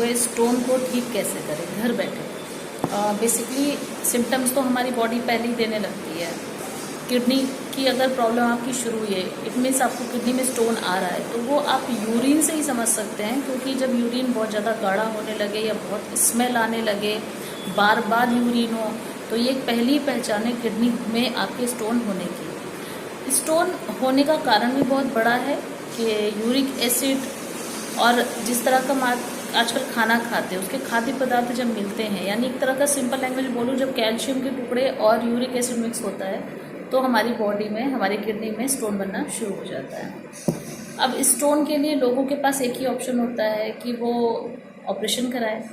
हुए स्टोन को ठीक कैसे करें घर बैठे। बेसिकली सिम्टम्स तो हमारी बॉडी पहले ही देने लगती है। किडनी की अगर प्रॉब्लम आपकी शुरू हुई है, इट मीन्स आपको किडनी में स्टोन आ रहा है, तो वो आप यूरिन से ही समझ सकते हैं, क्योंकि जब यूरिन बहुत ज़्यादा गाढ़ा होने लगे या बहुत स्मेल आने लगे, बार बार यूरिन हो, तो ये पहली पहचान है किडनी में आपके स्टोन होने की। स्टोन होने का कारण भी बहुत बड़ा है कि यूरिक एसिड और जिस तरह का आजकल खाना खाते हैं उसके खाद्य पदार्थ जब मिलते हैं, यानी एक तरह का सिंपल लैंग्वेज बोलूँ, जब कैल्शियम के टुकड़े और यूरिक एसिड मिक्स होता है तो हमारी बॉडी में, हमारी किडनी में स्टोन बनना शुरू हो जाता है। अब स्टोन के लिए लोगों के पास एक ही ऑप्शन होता है कि वो ऑपरेशन कराए।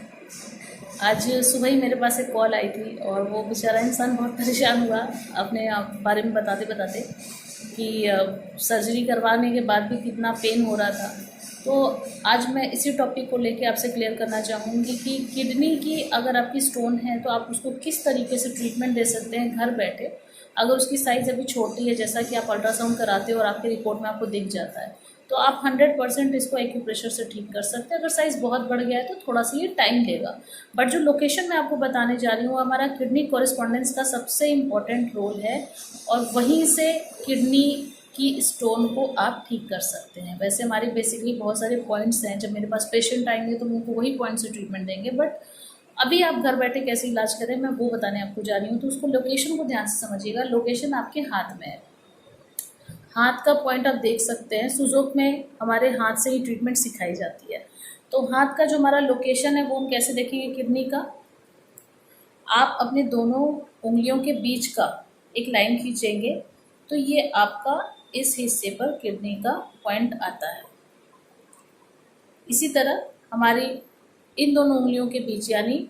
आज सुबह ही मेरे पास एक कॉल आई थी और वो बेचारा इंसान बहुत परेशान हुआ अपने बारे में बताते बताते कि सर्जरी करवाने के बाद भी कितना पेन हो रहा था। तो आज मैं इसी टॉपिक को लेके आपसे क्लियर करना चाहूँगी कि किडनी की अगर आपकी स्टोन है तो आप उसको किस तरीके से ट्रीटमेंट दे सकते हैं घर बैठे। अगर उसकी साइज़ अभी छोटी है, जैसा कि आप अल्ट्रासाउंड कराते हो और आपके रिपोर्ट में आपको दिख जाता है, तो आप 100% इसको एक्यूप्रेशर से ठीक कर सकते हैं। अगर साइज़ बहुत बढ़ गया है तो थोड़ा सा ये टाइम लेगा, बट जो लोकेशन मैं आपको बताने जा रही हूँ हमारा किडनी कॉरेस्पॉन्डेंस का सबसे इम्पॉर्टेंट रोल है, और वहीं से किडनी की स्टोन को आप ठीक कर सकते हैं। वैसे हमारे बेसिकली बहुत सारे पॉइंट्स हैं, जब मेरे पास पेशेंट आएंगे तो उनको वही पॉइंट से ट्रीटमेंट देंगे, बट अभी आप घर बैठे कैसे इलाज करें मैं वो बताने आपको जा रही हूँ। तो उसको लोकेशन को ध्यान से समझिएगा। लोकेशन आपके हाथ में है, हाथ का पॉइंट आप देख सकते हैं। सुजोक में हमारे हाथ से ही ट्रीटमेंट सिखाई जाती है। तो हाथ का जो हमारा लोकेशन है वो हम कैसे देखेंगे किडनी का, आप अपने दोनों उंगलियों के बीच का एक लाइन खींचेंगे तो ये आपका इस हिस्से पर किडनी का पॉइंट आता है। इसी तरह हमारी इन दोनों उंगलियों के बीच यानी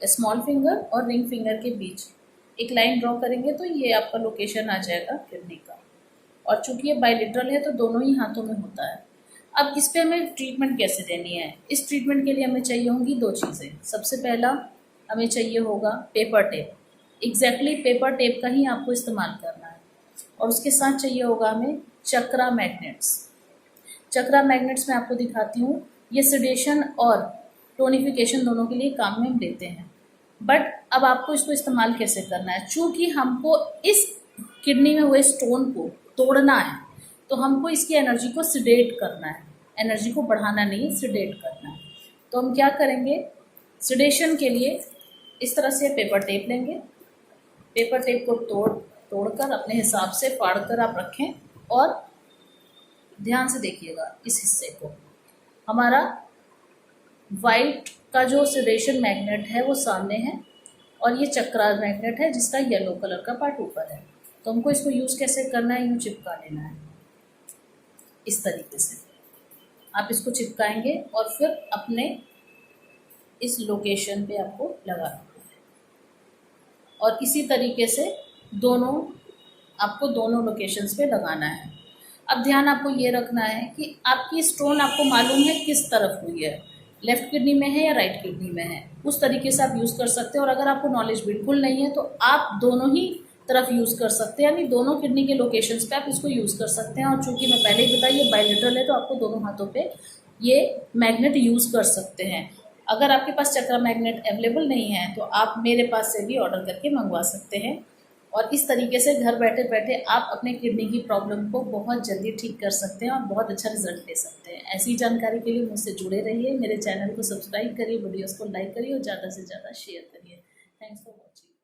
स्मॉल फिंगर और रिंग फिंगर के बीच एक लाइन ड्रॉ करेंगे तो ये आपका लोकेशन आ जाएगा किडनी का। और चूंकि ये बायलिटरल है तो दोनों ही हाथों में होता है। अब इस पे हमें ट्रीटमेंट कैसे देनी है, इस ट्रीटमेंट के लिए हमें चाहिए होंगी दो चीज़ें। सबसे पहला हमें चाहिए होगा paper tape. Exactly paper tape का ही आपको इस्तेमाल करना है। और उसके साथ चाहिए होगा हमें चक्रा मैग्नेट्स। चक्रा मैग्नेट्स मैं आपको दिखाती हूँ। ये सेडेशन और टोनिफिकेशन दोनों के लिए काम में हम लेते हैं। बट अब आपको इसको इस्तेमाल कैसे करना है, चूँकि हमको इस किडनी में हुए स्टोन को तोड़ना है तो हमको इसकी एनर्जी को सिडेट करना है। एनर्जी को बढ़ाना नहीं, सिडेट करना है। तो हम क्या करेंगे, सिडेशन के लिए इस तरह से पेपर टेप लेंगे। पेपर टेप को तोड़कर अपने हिसाब से फाड़कर आप रखें और ध्यान से देखिएगा इस हिस्से को। हमारा वाइट का जो सिडेशन मैग्नेट है वो सामने है और ये चक्रा मैग्नेट है जिसका येलो कलर का पार्ट ऊपर है। तो हमको इसको यूज़ कैसे करना है, यूँ चिपका लेना है इस तरीके से। आप इसको चिपकाएंगे और फिर अपने इस लोकेशन पे आपको लगाना है और इसी तरीके से आपको दोनों लोकेशंस पे लगाना है। अब ध्यान आपको ये रखना है कि आपकी स्टोन आपको मालूम है किस तरफ हुई है, लेफ्ट किडनी में है या राइट किडनी में है, उस तरीके से आप यूज़ कर सकते हैं। और अगर आपको नॉलेज बिल्कुल नहीं है तो आप दोनों ही तरफ यूज़ कर सकते हैं, यानी दोनों किडनी के लोकेशंस पे आप इसको यूज़ कर सकते हैं। और चूंकि मैं पहले ही बताया ये बायलेटरल है तो आपको दोनों हाथों पे ये मैग्नेट यूज़ कर सकते हैं। अगर आपके पास चक्रा मैग्नेट अवेलेबल नहीं है तो आप मेरे पास से भी ऑर्डर करके मंगवा सकते हैं। और इस तरीके से घर बैठे बैठे आप अपने किडनी की प्रॉब्लम को बहुत जल्दी ठीक कर सकते हैं और बहुत अच्छा रिजल्ट ले सकते हैं। ऐसी जानकारी के लिए मुझसे जुड़े रहिए, मेरे चैनल को सब्सक्राइब करिए, वीडियोस को लाइक करिए और ज़्यादा से ज़्यादा शेयर करिए। Thanks for watching.